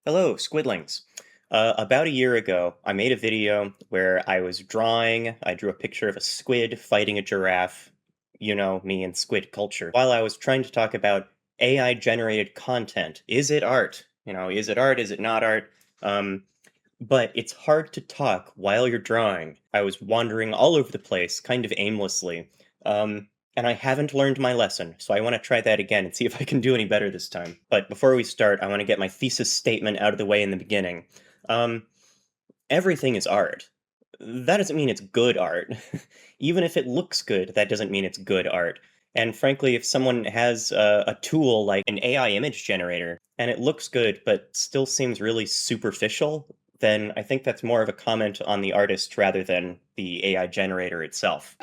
Hello, squidlings. About a year ago, I made a video where I was drawing. I drew a picture of a squid fighting a giraffe. You know, me and squid culture. While I was trying to talk about AI generated content. Is it art? Is it art? Is it not art? Um, but it's hard to talk while you're drawing. I was wandering all over the place, kind of aimlessly. And I haven't learned my lesson, so I want to try that again and see if I can do any better this time. But before we start, I want to get my thesis statement out of the way in the beginning. Um, Everything is art. That doesn't mean it's good art. Even if it looks good, that doesn't mean it's good art. And frankly, if someone has a tool like an AI image generator and it looks good but still seems really superficial, then I think that's more of a comment on the artist rather than the AI generator itself.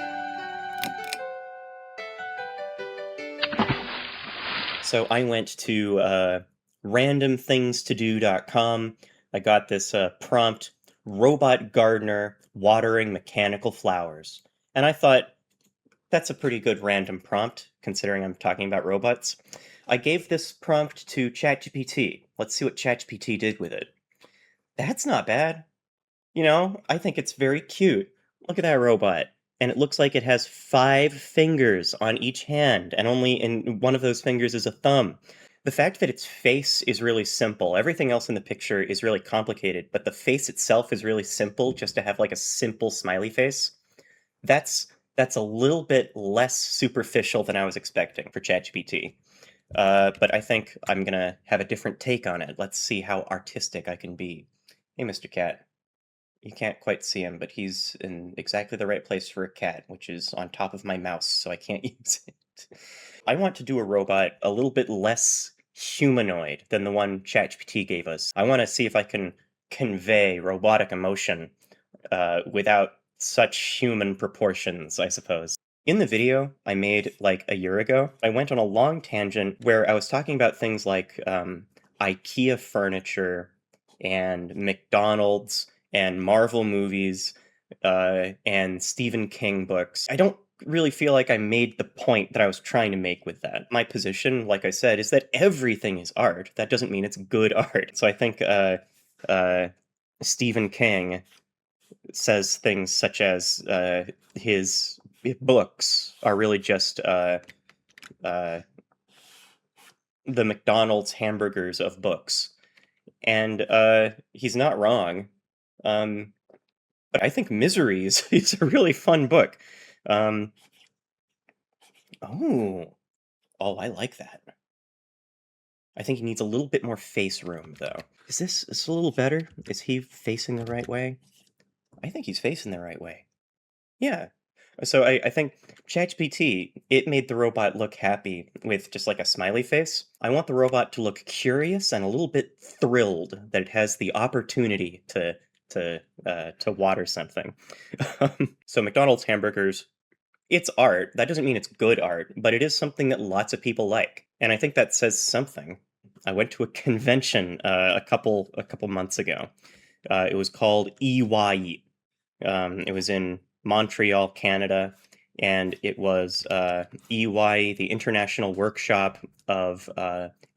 So I went to randomthingstodo.com. I got this prompt, robot gardener watering mechanical flowers. And I thought, that's a pretty good random prompt, considering I'm talking about robots. I gave this prompt to ChatGPT. Let's see what ChatGPT did with it. That's not bad. I think it's very cute. Look at that robot. And it looks like it has 5 fingers on each hand, and only in one of those fingers is a thumb. The fact that its face is really simple, everything else in the picture is really complicated, but the face itself is really simple, just to have like a simple smiley face. That's that's a little bit less superficial than I was expecting for ChatGPT. But I think I'm gonna have a different take on it. Let's see how artistic I can be. Hey, Mr. Cat. You can't quite see him, but he's in exactly the right place for a cat, which is on top of my mouse, so I can't use it. I want to do a robot a little bit less humanoid than the one ChatGPT gave us. I want to see if I can convey robotic emotion without such human proportions, I suppose. In the video I made like a year ago, I went on a long tangent where I was talking about things like IKEA furniture and McDonald's and Marvel movies and Stephen King books. I don't really feel like I made the point that I was trying to make with that. My position, like I said, is that everything is art. That doesn't mean it's good art. So I think uh, Stephen King says things such as his books are really just uh, the McDonald's hamburgers of books. And he's not wrong. Um, but I think Misery is a really fun book. Um, oh, oh, I like that. I think he needs a little bit more face room, though. Is this a little better? Is he facing the right way? I think he's facing the right way. Yeah. So I think ChatGPT, it made the robot look happy with just like a smiley face. I want the robot to look curious and a little bit thrilled that it has the opportunity to water something. So McDonald's hamburgers, it's art. That doesn't mean it's good art, but it is something that lots of people like, and I think that says something. I went to a convention a couple months ago. It was called EYE. It was in Montreal, Canada, and it was EY, the International Workshop of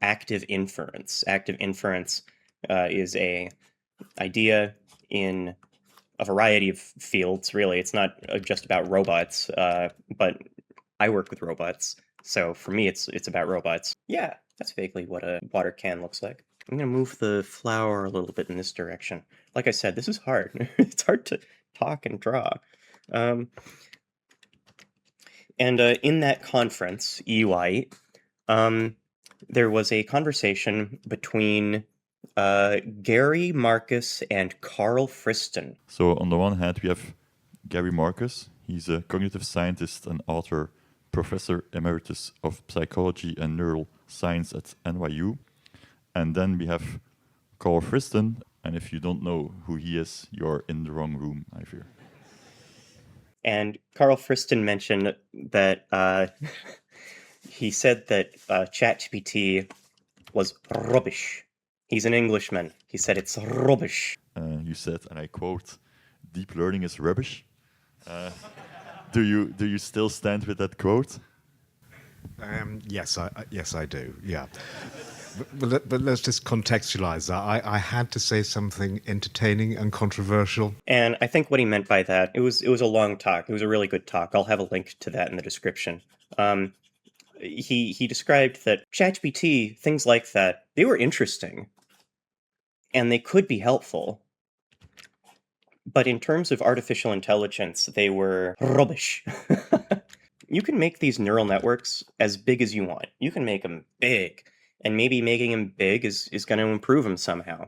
Active Inference. Active inference is a idea in a variety of fields. Really, it's not just about robots, but I work with robots, so for me, it's about robots. Yeah, that's vaguely what a water can looks like. I'm gonna move the flower a little bit in this direction. Like I said, this is hard. It's hard to talk and draw. Um, and in that conference, EY, um, there was a conversation between Gary Marcus and Carl Friston. So on the one hand, we have Gary Marcus. He's a cognitive scientist and author, professor emeritus of psychology and neural science at NYU. And then we have Carl Friston. And if you don't know who he is, you're in the wrong room, I fear. And Carl Friston mentioned that he said that ChatGPT was rubbish. He's an Englishman. He said it's rubbish. You said, and I quote, "Deep learning is rubbish." Do you still stand with that quote? Yes, I do. Yeah. But let's just contextualize that. I had to say something entertaining and controversial. And I think what he meant by that, it was a long talk. It was a really good talk. I'll have a link to that in the description. He described that ChatGPT, things like that, they were interesting and they could be helpful. But in terms of artificial intelligence, they were rubbish. You can make these neural networks as big as you want. You can make them big, and maybe making them big is going to improve them somehow.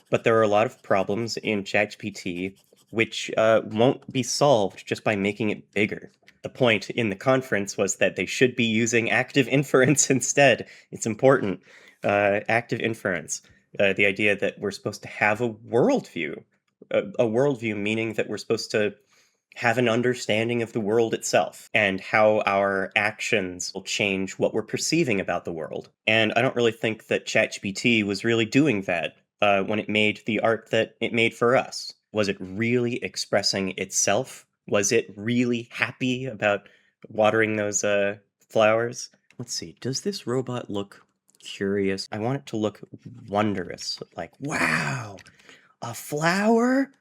But there are a lot of problems in ChatGPT which won't be solved just by making it bigger. The point in the conference was that they should be using active inference instead. It's important. Active inference. The idea that we're supposed to have a worldview. A worldview meaning that we're supposed to have an understanding of the world itself and how our actions will change what we're perceiving about the world. And I don't really think that ChatGPT was really doing that when it made the art that it made for us. Was it really expressing itself? Was it really happy about watering those flowers? Let's see, does this robot look curious? I want it to look wondrous. Like, wow, a flower?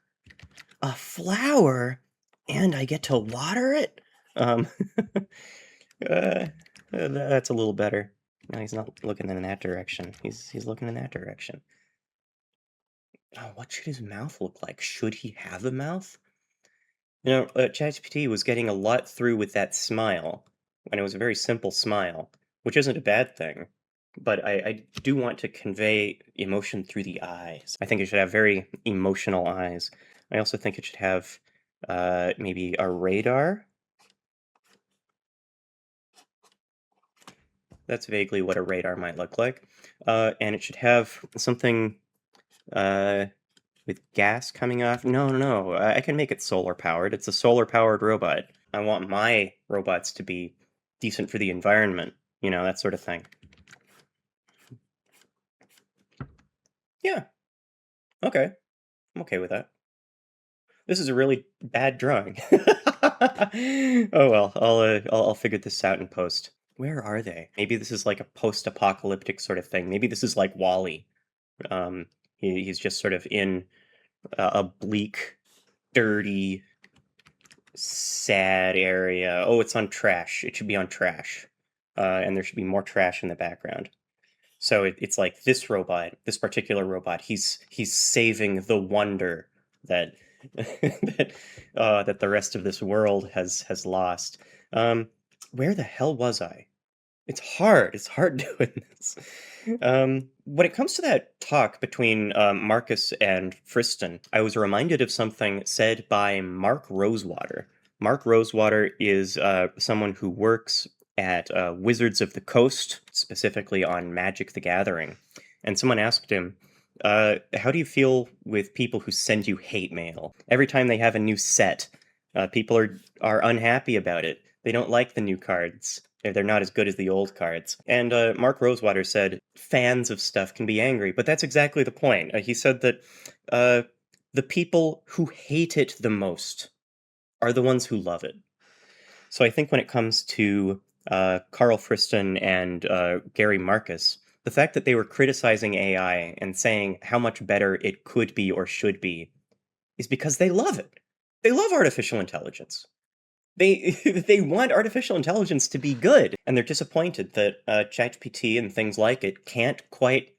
A flower? And I get to water it? Um, that's a little better. No, he's not looking in that direction. He's looking in that direction. Oh, what should his mouth look like? Should he have a mouth? ChatGPT was getting a lot through with that smile, and it was a very simple smile, which isn't a bad thing. But I do want to convey emotion through the eyes. I think it should have very emotional eyes. I also think it should have maybe a radar. That's vaguely what a radar might look like. And it should have something with gas coming off. No. I can make it solar powered. It's a solar powered robot. I want my robots to be decent for the environment, that sort of thing. Yeah. Okay. I'm okay with that. This is a really bad drawing. Oh well, I'll figure this out in post. Where are they? Maybe this is like a post-apocalyptic sort of thing. Maybe this is like Wall-E. He's just sort of in a bleak, dirty, sad area. Oh, it's on trash. It should be on trash. And there should be more trash in the background. So it's like this robot, this particular robot, he's saving the wonder that that the rest of this world has lost. Where the hell was I? It's hard. It's hard doing this. When it comes to that talk between Marcus and Friston, I was reminded of something said by Mark Rosewater. Mark Rosewater is someone who works at Wizards of the Coast, specifically on Magic the Gathering. And someone asked him, how do you feel with people who send you hate mail? Every time they have a new set, people are unhappy about it. They don't like the new cards. They're not as good as the old cards. And Mark Rosewater said, fans of stuff can be angry, but that's exactly the point. He said that the people who hate it the most are the ones who love it. So I think when it comes to Carl Friston and Gary Marcus, the fact that they were criticizing AI and saying how much better it could be or should be is because they love it. They love artificial intelligence. They they want artificial intelligence to be good, and they're disappointed that ChatGPT and things like it can't quite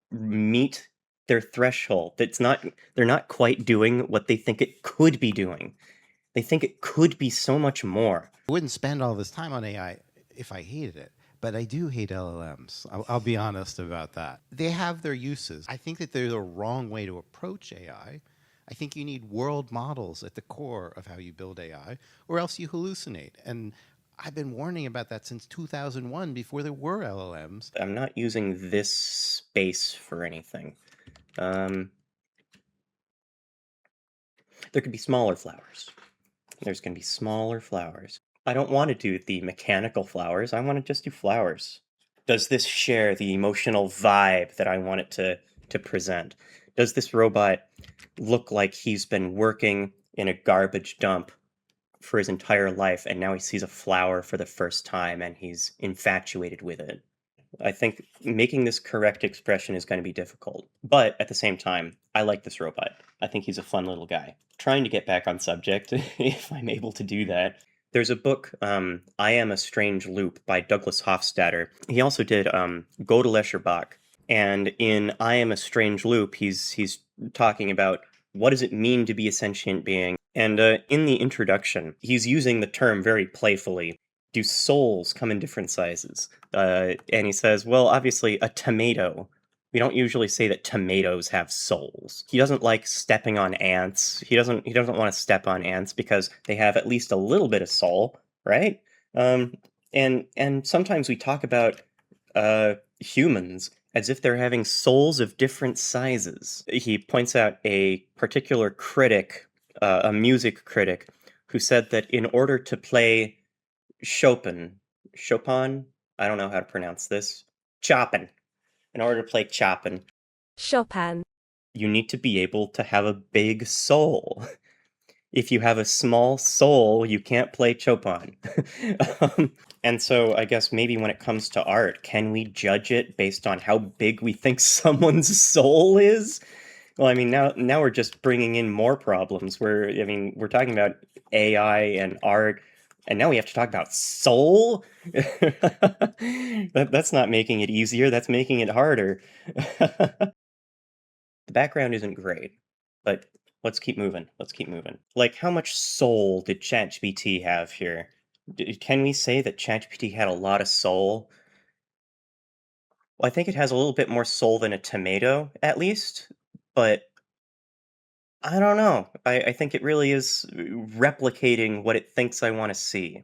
meet their threshold. They're not quite doing what they think it could be doing. They think it could be so much more. I wouldn't spend all this time on AI if I hated it. But I do hate LLMs. I'll be honest about that. They have their uses. I think that they're the wrong way to approach AI. I think you need world models at the core of how you build AI, or else you hallucinate. And I've been warning about that since 2001, before there were LLMs. I'm not using this space for anything. There could be smaller flowers. There's going to be smaller flowers. I don't want to do the mechanical flowers. I want to just do flowers. Does this share the emotional vibe that I want it to present? Does this robot look like he's been working in a garbage dump for his entire life and now he sees a flower for the first time and he's infatuated with it? I think making this correct expression is going to be difficult. But at the same time, I like this robot. I think he's a fun little guy. Trying to get back on subject, if I'm able to do that. There's a book, I Am a Strange Loop by Douglas Hofstadter. He also did Godel Bach. And in I Am a Strange Loop, he's talking about what does it mean to be a sentient being. And in the introduction, he's using the term very playfully. Do souls come in different sizes? And he says, well, obviously, a tomato. We don't usually say that tomatoes have souls. He doesn't like stepping on ants. He doesn't want to step on ants because they have at least a little bit of soul, right? And sometimes we talk about humans as if they're having souls of different sizes. He points out a particular critic, a music critic, who said that in order to play Chopin, I don't know how to pronounce this, Chopin. In order to play Chopin, Chopin. you need to be able to have a big soul. If you have a small soul, you can't play Chopin. And so I guess maybe when it comes to art, can we judge it based on how big we think someone's soul is? Well, I mean, now we're just bringing in more problems. We're talking about AI and art, and now we have to talk about soul? That's not making it easier, that's making it harder. The background isn't great, but let's keep moving. Like, how much soul did ChatGPT have here? Can we say that ChatGPT had a lot of soul? Well, I think it has a little bit more soul than a tomato, at least, but I don't know. I think it really is replicating what it thinks I want to see.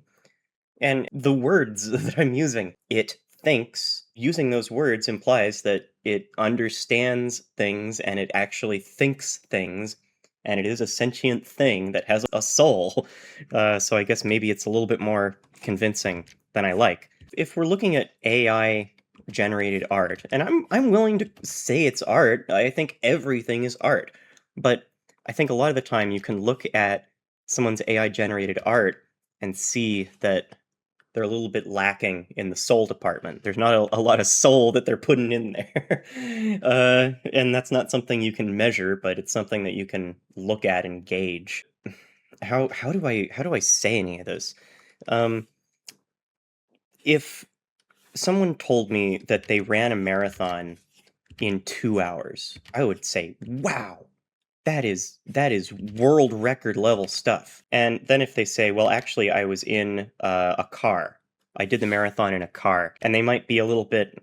And the words that I'm using, it thinks, using those words implies that it understands things and it actually thinks things, and it is a sentient thing that has a soul. So I guess maybe it's a little bit more convincing than I like. If we're looking at AI generated art, and I'm willing to say it's art, I think everything is art, but I think a lot of the time you can look at someone's AI generated art and see that they're a little bit lacking in the soul department. There's not a lot of soul that they're putting in there. And that's not something you can measure, but it's something that you can look at and gauge. How do I say any of this? If someone told me that they ran a marathon in 2 hours, I would say, wow, that is world record level stuff. And then if they say, well, actually, I was in a car. I did the marathon in a car. And they might be a little bit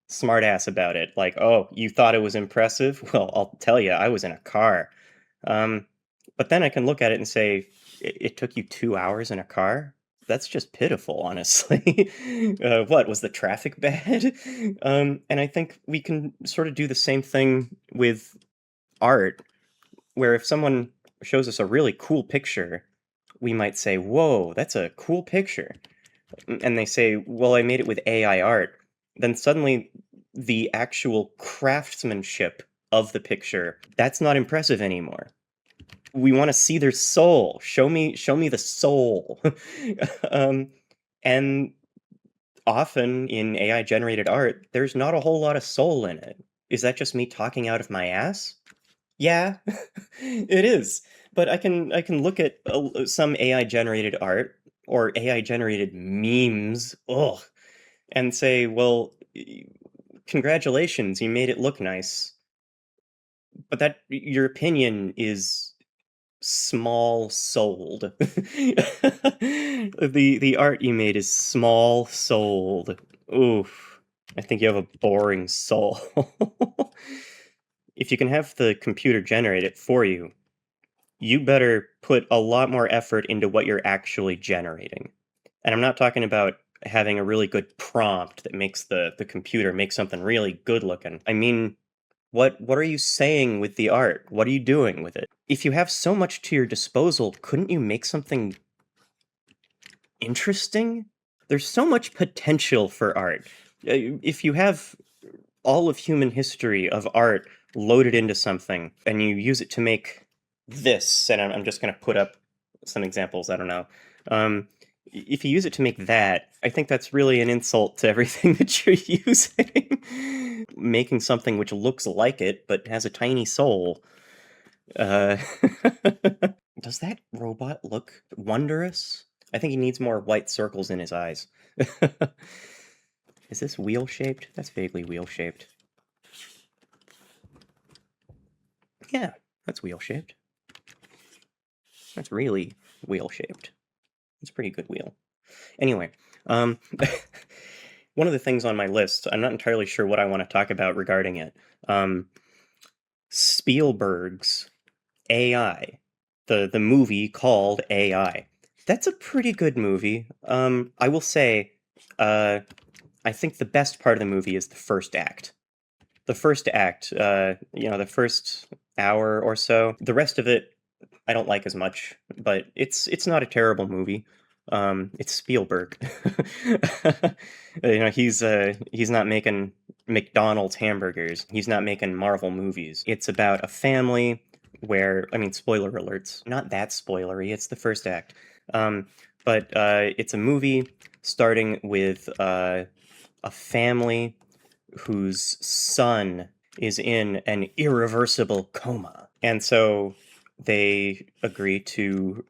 smartass about it. Like, oh, you thought it was impressive? Well, I'll tell you, I was in a car. But then I can look at it and say, it took you 2 hours in a car? That's just pitiful, honestly. What, was the traffic bad? And I think we can sort of do the same thing with art, where if someone shows us a really cool picture, we might say, whoa, that's a cool picture. And they say, well, I made it with AI art. Then suddenly the actual craftsmanship of the picture, that's not impressive anymore. We want to see their soul. Show me the soul. And often in AI generated art, there's not a whole lot of soul in it. Is that just me talking out of my ass? Yeah, it is. But I can look at some AI generated art or AI generated memes, and say, well, congratulations, you made it look nice. But that your opinion is small souled. The art you made is small souled. Oof. I think you have a boring soul. If you can have the computer generate it for you, you better put a lot more effort into what you're actually generating. And I'm not talking about having a really good prompt that makes the computer make something really good looking. I mean, what are you saying with the art? What are you doing with it? If you have so much to your disposal, couldn't you make something interesting? There's so much potential for art. If you have all of human history of art loaded into something and you use it to make this, and I'm just going to put up some examples, I don't know. if you use it to make that, I think that's really an insult to everything that you're using. Making something which looks like it, but has a tiny soul. Uh, does that robot look wondrous? I think he needs more white circles in his eyes. Is this wheel-shaped? That's vaguely wheel-shaped. Yeah, that's wheel-shaped. That's really wheel-shaped. It's a pretty good wheel. Anyway, one of the things on my list, I'm not entirely sure what I want to talk about regarding it. Spielberg's AI, the movie called AI. That's a pretty good movie. I will say, I think the best part of the movie is the first act. The first act, the first hour or so. The rest of it, I don't like as much, but it's not a terrible movie. It's Spielberg. He's not making McDonald's hamburgers. He's not making Marvel movies. It's about a family where, I mean, spoiler alerts. Not that spoilery. It's the first act. But it's a movie starting with a family whose son is in an irreversible coma. And so they agree to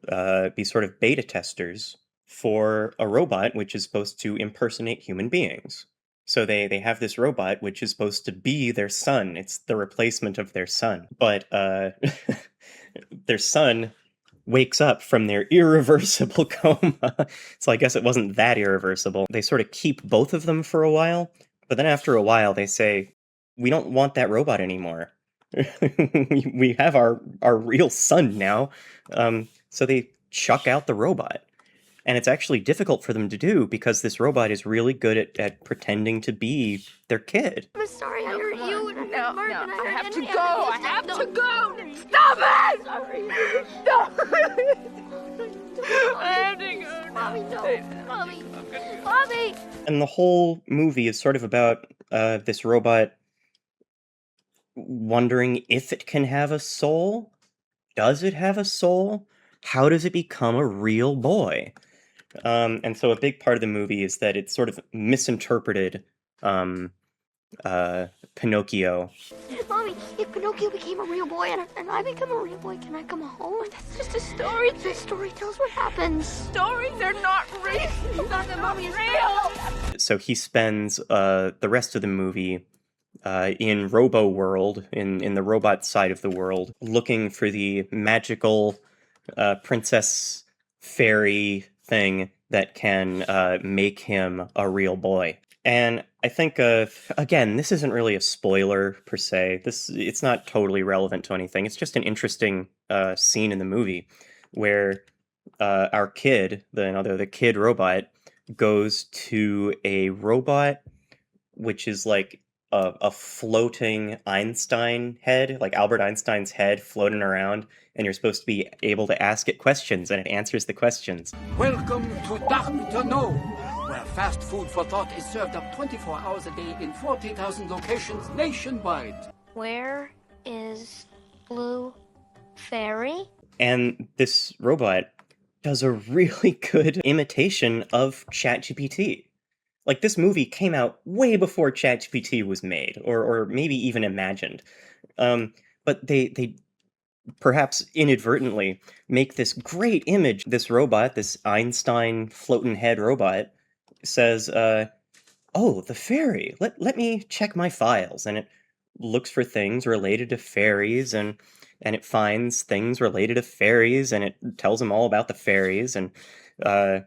be sort of beta testers for a robot which is supposed to impersonate human beings. So they have this robot which is supposed to be their son. It's the replacement of their son. But their son wakes up from their irreversible coma. So I guess it wasn't that irreversible. They sort of keep both of them for a while, but then after a while they say, we don't want that robot anymore. We have our real son now. So they chuck out the robot. And it's actually difficult for them to do because this robot is really good at pretending to be their kid. I'm sorry I hurt you. No, Mark, no, and I have hurt to Andy. go. I have No. to go. Stop it! Sorry. No. I have to go. Mommy, no. Mommy. Mommy. And the whole movie is sort of about this robot wondering if it can have a soul. Does it have a soul? How does it become a real boy? And so a big part of the movie is that it's sort of misinterpreted Pinocchio. Mommy, if Pinocchio became a real boy and I become a real boy, can I come home? That's just a story. The story tells what happens. Stories are not real. Mommy is real. So he spends the rest of the movie in Robo World, in the robot side of the world, looking for the magical princess fairy thing that can make him a real boy. And I think, again, this isn't really a spoiler per se. It's not totally relevant to anything. It's just an interesting scene in the movie where our kid, the kid robot, goes to a robot which is like a floating Einstein head, like Albert Einstein's head floating around, and you're supposed to be able to ask it questions, and it answers the questions. Welcome to Dr. No, where fast food for thought is served up 24 hours a day in 40,000 locations nationwide. Where is Blue Fairy? And this robot does a really good imitation of ChatGPT. Like, this movie came out way before ChatGPT was made, or maybe even imagined. But they perhaps inadvertently make this great image. This robot, this Einstein floating head robot, says, oh, the fairy, let me check my files. And it looks for things related to fairies, and it finds things related to fairies, and it tells him all about the fairies, and the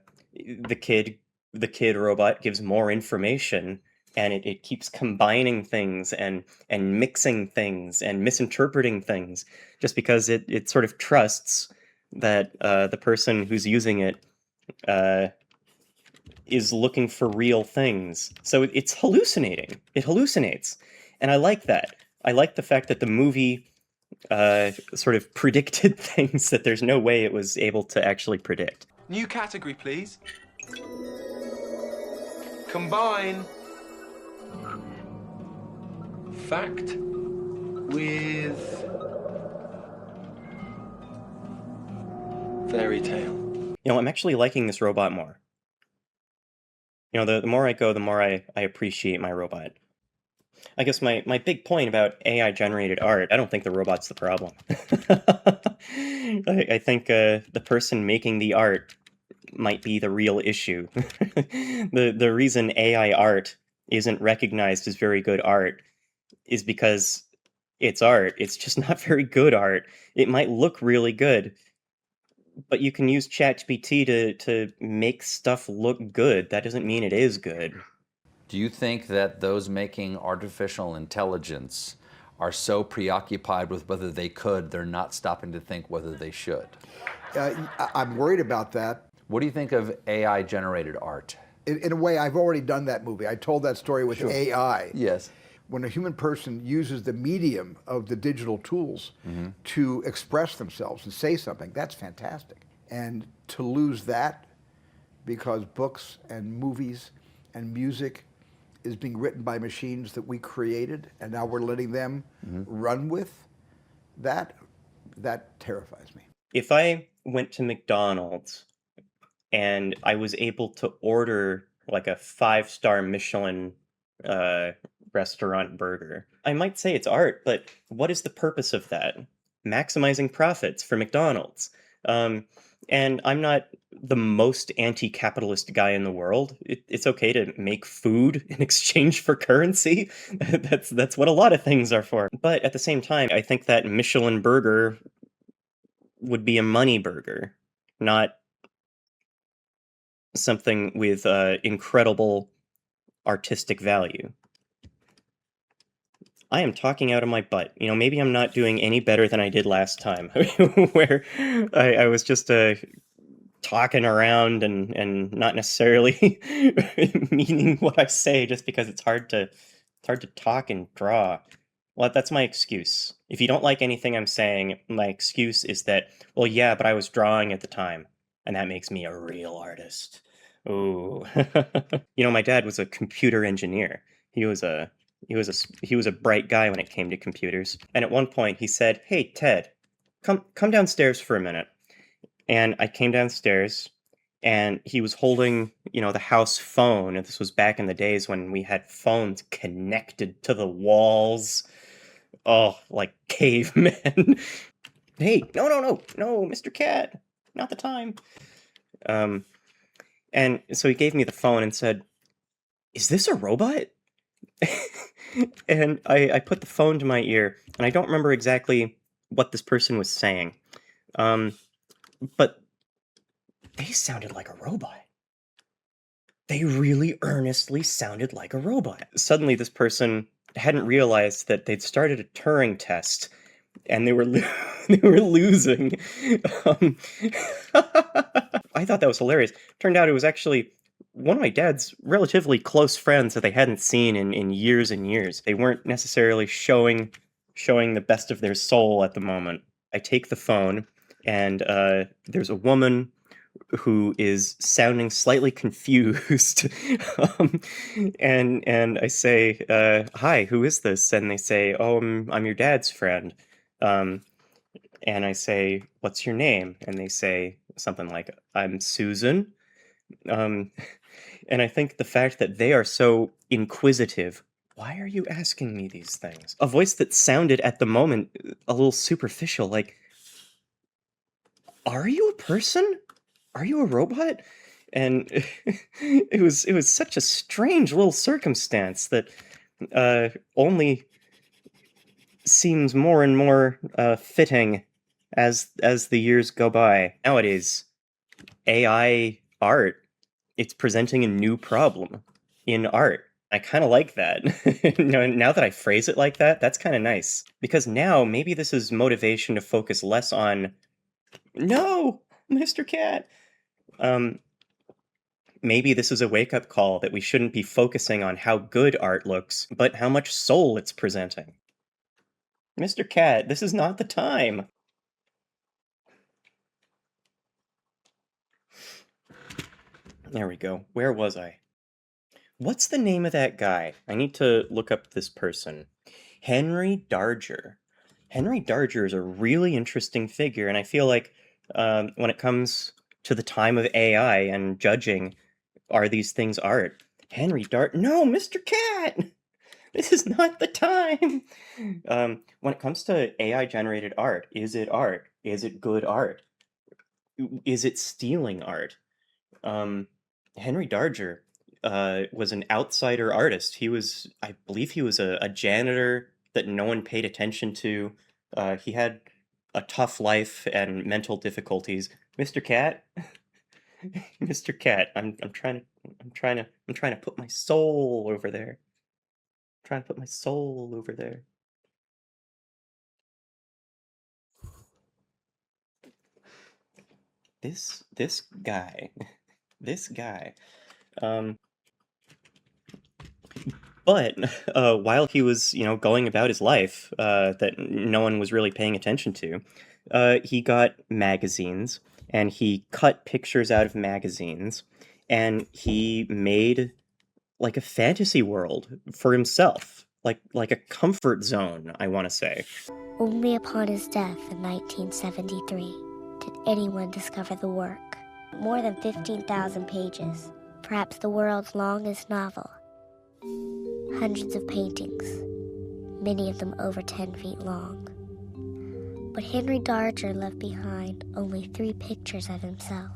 kid robot gives more information, and it keeps combining things and mixing things and misinterpreting things just because it sort of trusts that the person who's using it is looking for real things. So it's hallucinating. It hallucinates. And I like that. I like the fact that the movie sort of predicted things that there's no way it was able to actually predict. New category, please. Combine fact with fairy tale. You know, I'm actually liking this robot more. You know, the more I go, the more I appreciate my robot. I guess my big point about AI generated art, I don't think the robot's the problem. I think the person making the art might be the real issue. The reason AI art isn't recognized as very good art is because it's art. It's just not very good art. It might look really good, but you can use ChatGPT to make stuff look good. That doesn't mean it is good. Do you think that those making artificial intelligence are so preoccupied with whether they could, they're not stopping to think whether they should? I'm worried about that. What do you think of AI-generated art? In a way, I've already done that movie. I told that story with AI. Yes. When a human person uses the medium of the digital tools to express themselves and say something, that's fantastic. And to lose that because books and movies and music is being written by machines that we created, and now we're letting them run with, that terrifies me. If I went to McDonald's and I was able to order like a 5-star Michelin restaurant burger, I might say it's art, but what is the purpose of that? Maximizing profits for McDonald's. And I'm not the most anti-capitalist guy in the world. It's okay to make food in exchange for currency. That's what a lot of things are for. But at the same time, I think that Michelin burger would be a money burger, not something with incredible artistic value. I am talking out of my butt. You know, maybe I'm not doing any better than I did last time, where I was just talking around and not necessarily meaning what I say, just because it's hard to talk and draw. Well, that's my excuse. If you don't like anything I'm saying, my excuse is that, well, yeah, but I was drawing at the time, and that makes me a real artist. Ooh. You know, my dad was a computer engineer. He was a bright guy when it came to computers. And at one point he said, "Hey, Ted, come downstairs for a minute." And I came downstairs, and he was holding, you know, the house phone. And this was back in the days when we had phones connected to the walls. Oh, like cavemen. Hey, no, Mr. Cat, not the time. And so he gave me the phone and said, "Is this a robot?" And I put the phone to my ear, and I don't remember exactly what this person was saying. But they sounded like a robot. They really earnestly sounded like a robot. Suddenly, this person hadn't realized that they'd started a Turing test, and they were they were losing. I thought that was hilarious. Turned out it was actually one of my dad's relatively close friends that they hadn't seen in years and years. They weren't necessarily showing the best of their soul at the moment. I take the phone, and there's a woman who is sounding slightly confused. And I say, "Hi, who is this?" And they say, "Oh, I'm your dad's friend." And I say, "What's your name?" And they say something like, "I'm Susan." And I think the fact that they are so inquisitive, why are you asking me these things? A voice that sounded at the moment a little superficial, like, "Are you a person? Are you a robot?" And it was such a strange little circumstance that only seems more and more fitting as the years go by. Nowadays, AI art, it's presenting a new problem in art. I kind of like that. You know, now that I phrase it like that, that's kind of nice. Because now maybe this is motivation to focus less on, "No, Mr. Cat." Maybe this is a wake-up call that we shouldn't be focusing on how good art looks, but how much soul it's presenting. Mr. Cat, this is not the time. There we go. Where was I? What's the name of that guy? I need to look up this person. Henry Darger. Henry Darger is a really interesting figure, and I feel like when it comes to the time of AI and judging, are these things art? Henry Dart. No, Mr. Cat! This is not the time! When it comes to AI-generated art, is it art? Is it good art? Is it stealing art? Henry Darger was an outsider artist. I believe he was a janitor that no one paid attention to. He had a tough life and mental difficulties. Mr. Cat, Mr. Cat, I'm trying to put my soul over there. Trying to put my soul over there. This guy, this guy. But while he was, going about his life that no one was really paying attention to, he got magazines and he cut pictures out of magazines and he made like a fantasy world for himself, like a comfort zone, I want to say. Only upon his death in 1973 did anyone discover the work. More than 15,000 pages, perhaps the world's longest novel. Hundreds of paintings, many of them over 10 feet long. But Henry Darger left behind only 3 pictures of himself.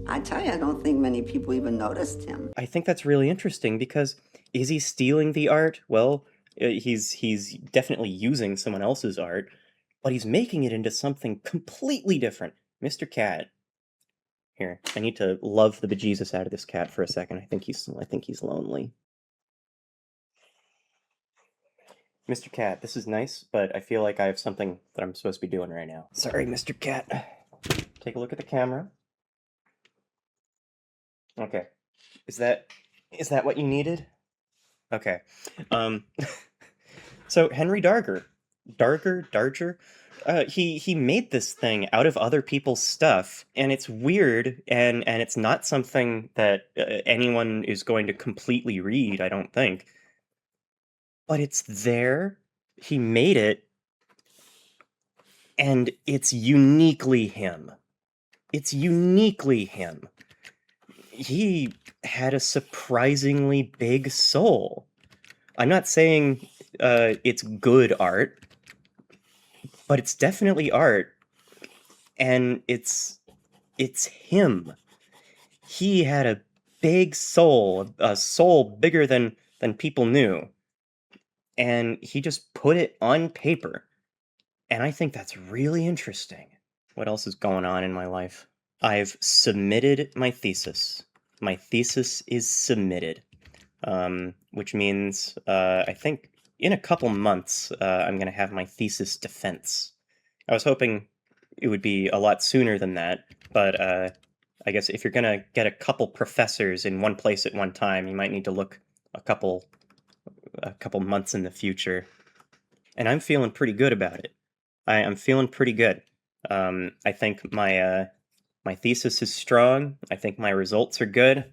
I tell you, I don't think many people even noticed him. I think that's really interesting because is he stealing the art? Well, he's definitely using someone else's art, but he's making it into something completely different. Mr. Cat. Here, I need to love the bejesus out of this cat for a second. I think he's lonely. Mr. Cat, this is nice, but I feel like I have something that I'm supposed to be doing right now. Sorry, Mr. Cat. Take a look at the camera. Okay. Is that what you needed? Okay. So Henry Darger, he made this thing out of other people's stuff, and it's weird, and it's not something that anyone is going to completely read, I don't think. But it's there. He made it, and it's uniquely him. It's uniquely him. He had a surprisingly big soul. I'm not saying it's good art, but it's definitely art, and it's him. He had a big soul, a soul bigger than people knew, and he just put it on paper. And I think that's really interesting. What else is going on in my life? I've submitted my thesis. My thesis is submitted, which means I think in a couple months I'm going to have my thesis defense. I was hoping it would be a lot sooner than that, but I guess if you're going to get a couple professors in one place at one time, you might need to look a couple months in the future. And I'm feeling pretty good about it. I'm feeling pretty good. I think my thesis is strong. I think my results are good.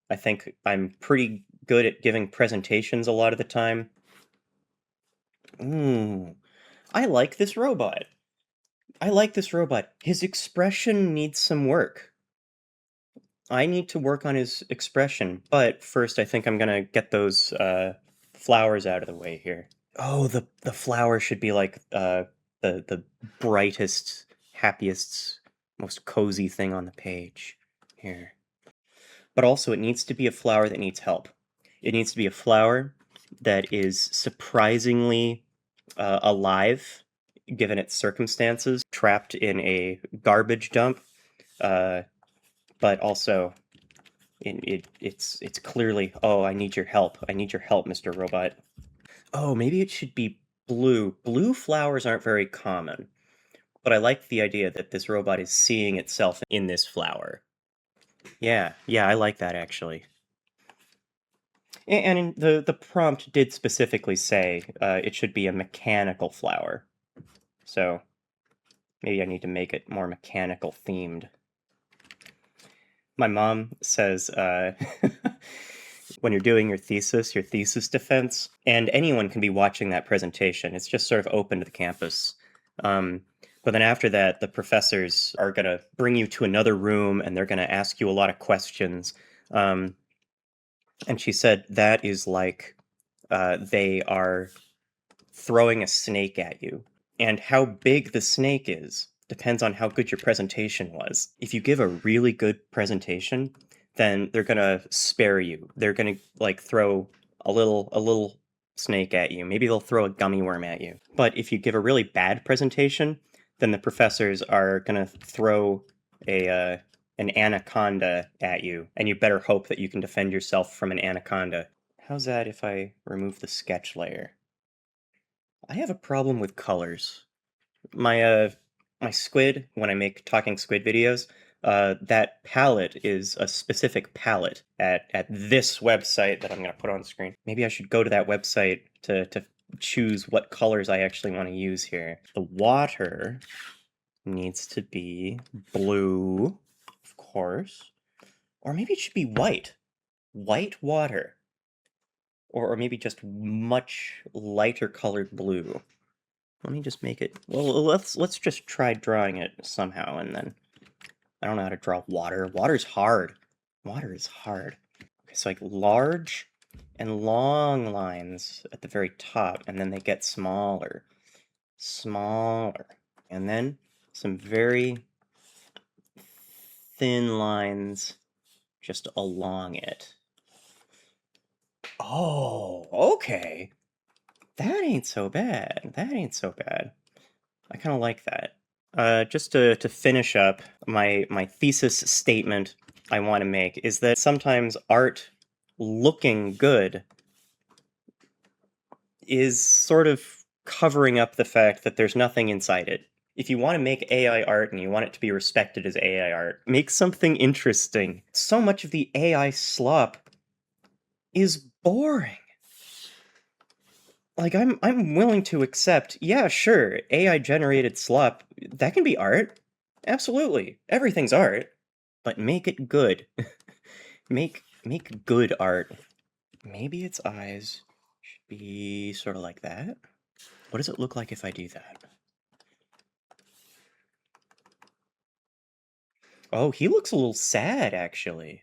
I think I'm pretty good at giving presentations a lot of the time. I like this robot. His expression needs some work. I need to work on his expression, but first I think I'm gonna get those flowers out of the way here. Oh, the flower should be like the brightest, happiest, most cozy thing on the page. Here. But also, it needs to be a flower that needs help. It needs to be a flower that is surprisingly alive, given its circumstances, trapped in a garbage dump, but also it's clearly, oh, I need your help. I need your help, Mr. Robot. Oh, maybe it should be blue. Blue flowers aren't very common, but I like the idea that this robot is seeing itself in this flower. Yeah, I like that actually. And the prompt did specifically say it should be a mechanical flower. So maybe I need to make it more mechanical themed. My mom says when you're doing your thesis defense, and anyone can be watching that presentation. It's just sort of open to the campus. But then after that, the professors are going to bring you to another room, and they're going to ask you a lot of questions. And she said that is like they are throwing a snake at you. And how big the snake is depends on how good your presentation was. If you give a really good presentation, then they're gonna spare you. They're gonna like throw a little snake at you. Maybe they'll throw a gummy worm at you. But if you give a really bad presentation, then the professors are gonna throw an anaconda at you, and you better hope that you can defend yourself from an anaconda. How's that if I remove the sketch layer? I have a problem with colors. My squid, when I make talking squid videos, that palette is a specific palette at this website that I'm going to put on screen. Maybe I should go to that website to choose what colors I actually want to use here. The water needs to be blue, of course. Or maybe it should be white. White water. Or maybe just much lighter colored blue. Let me just make it. Well, let's just try drawing it somehow, and then I don't know how to draw water. Water's hard. Water is hard. Okay, so like large and long lines at the very top, and then they get smaller, smaller, and then some very thin lines just along it. Oh, okay. That ain't so bad. That ain't so bad. I kind of like that. Just to finish up, my thesis statement I want to make is that sometimes art looking good is sort of covering up the fact that there's nothing inside it. If you want to make AI art and you want it to be respected as AI art, make something interesting. So much of the AI slop is boring. Like I'm willing to accept, yeah, sure, AI generated slop, that can be art. Absolutely. Everything's art. But make it good. make good art. Maybe its eyes should be sort of like that. What does it look like if I do that? Oh, he looks a little sad, actually.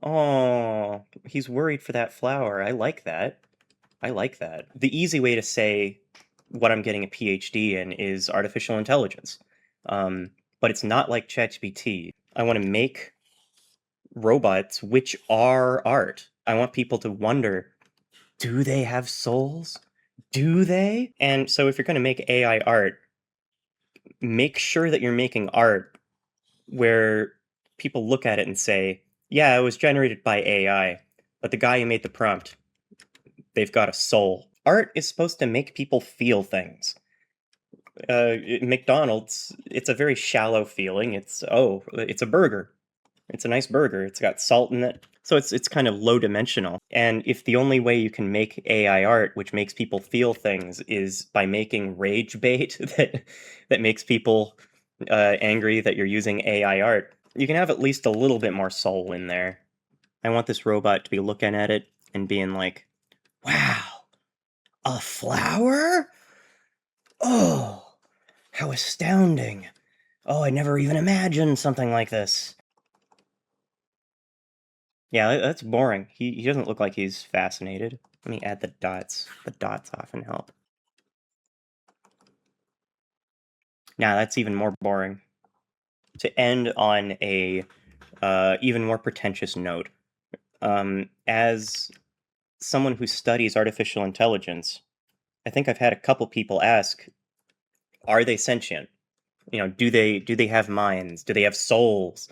Oh, he's worried for that flower. I like that. I like that. The easy way to say what I'm getting a PhD in is artificial intelligence. But it's not like ChatGPT. I want to make robots which are art. I want people to wonder, do they have souls? Do they? And so if you're going to make AI art, make sure that you're making art where people look at it and say, yeah, it was generated by AI, but the guy who made the prompt, they've got a soul. Art is supposed to make people feel things. McDonald's, it's a very shallow feeling. It's a burger. It's a nice burger. It's got salt in it. So it's kind of low dimensional. And if the only way you can make AI art which makes people feel things is by making rage bait that makes people angry that you're using AI art, you can have at least a little bit more soul in there. I want this robot to be looking at it and being like, wow, a flower? Oh, how astounding. Oh, I never even imagined something like this. Yeah, that's boring. He doesn't look like he's fascinated. Let me add the dots. The dots often help. Now that's even more boring. To end on a even more pretentious note, as someone who studies artificial intelligence, I think I've had a couple people ask, are they sentient? You know, do they have minds? Do they have souls?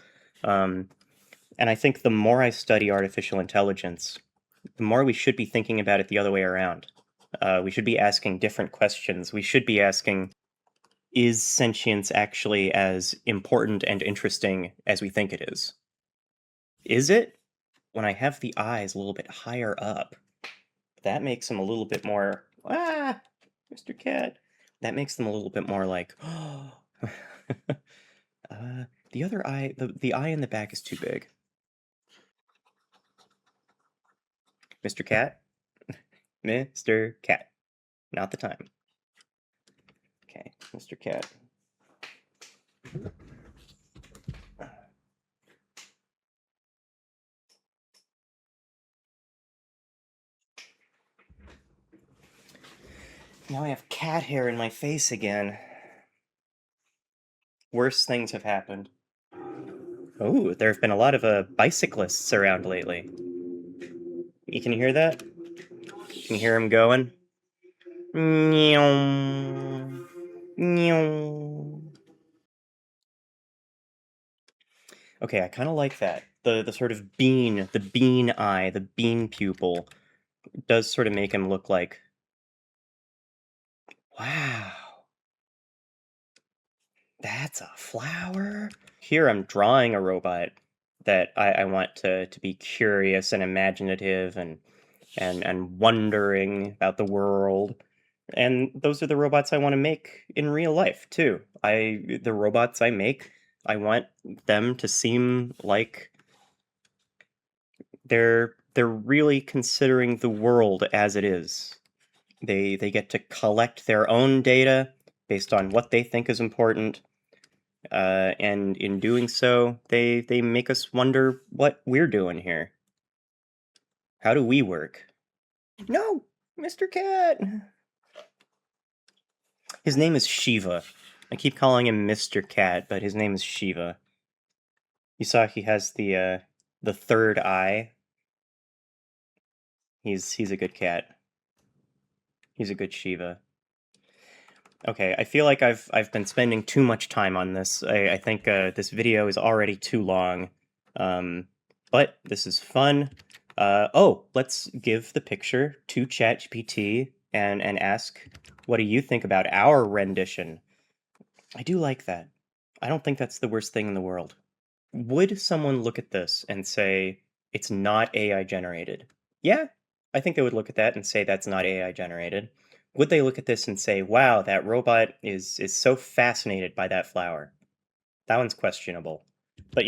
And I think the more I study artificial intelligence, the more we should be thinking about it the other way around. We should be asking different questions. We should be asking, is sentience actually as important and interesting as we think it is? Is it? When I have the eyes a little bit higher up, that makes them a little bit more, Mr. Cat. That makes them a little bit more like, the other eye, the eye in the back is too big. Mr. Cat? Mr. Cat. Not the time. Okay, Mr. Cat. Now I have cat hair in my face again. Worse things have happened. Oh, there have been a lot of bicyclists around lately. You can hear that? Can you hear them going? Meow. Meow. Okay, I kind of like that. The sort of bean, the bean eye, the bean pupil does sort of make him look like, wow, that's a flower? Here I'm drawing a robot that I want to be curious and imaginative and wondering about the world. And those are the robots I want to make in real life too. The robots I make, I want them to seem like they're really considering the world as it is. They get to collect their own data based on what they think is important, and in doing so, they make us wonder what we're doing here. How do we work? No, Mr. Cat. His name is Shiva. I keep calling him Mr. Cat, but his name is Shiva. You saw he has the third eye. He's a good cat. He's a good Shiva. Okay, I feel like I've been spending too much time on this. I think this video is already too long, but this is fun. Oh, let's give the picture to ChatGPT and ask, what do you think about our rendition? I do like that. I don't think that's the worst thing in the world. Would someone look at this and say, it's not AI generated? Yeah, I think they would look at that and say that's not AI generated. Would they look at this and say, wow, that robot is so fascinated by that flower? That one's questionable. But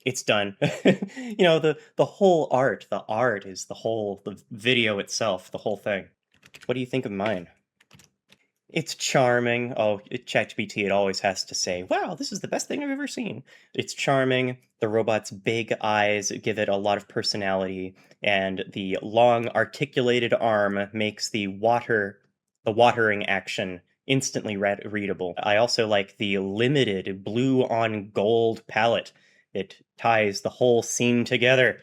it's done. The whole art, the art is the video itself, the whole thing. What do you think of mine? It's charming. Oh, ChatGPT, it always has to say, wow, this is the best thing I've ever seen. It's charming. The robot's big eyes give it a lot of personality, and the long articulated arm makes the watering action instantly readable. I also like the limited blue on gold palette. It ties the whole scene together.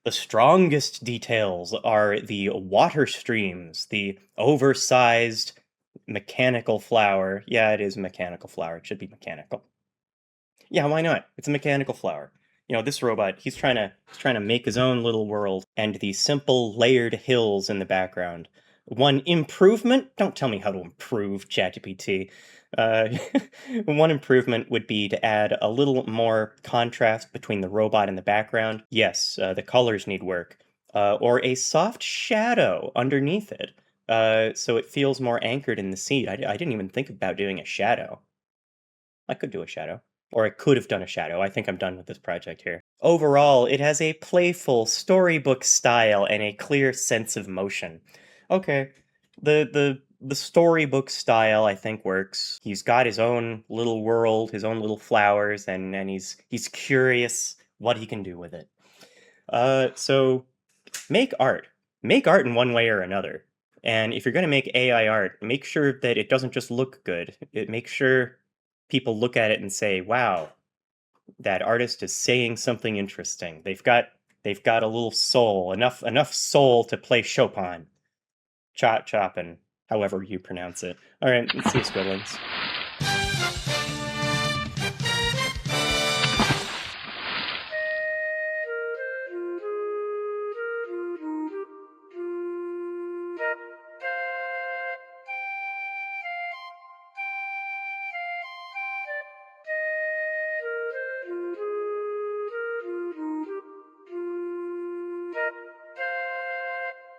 The strongest details are the water streams, the oversized mechanical flower. Yeah, it is a mechanical flower. It should be mechanical. Yeah, why not? It's a mechanical flower. This robot, he's trying to make his own little world, and the simple layered hills in the background. One improvement? Don't tell me how to improve, ChatGPT. One improvement would be to add a little more contrast between the robot and the background. Yes, the colors need work. Or a soft shadow underneath it, so it feels more anchored in the scene. I didn't even think about doing a shadow. I could do a shadow. Or I could have done a shadow. I think I'm done with this project here. Overall, it has a playful storybook style and a clear sense of motion. Okay, the storybook style I think works. He's got his own little world, his own little flowers, and he's curious what he can do with it. So make art. Make art in one way or another. And if you're going to make AI art, make sure that it doesn't just look good. Make sure people look at it and say, wow, that artist is saying something interesting. They've got a little soul, enough soul to play Chopin. Chopin, however you pronounce it. All right, let's see, squidlings.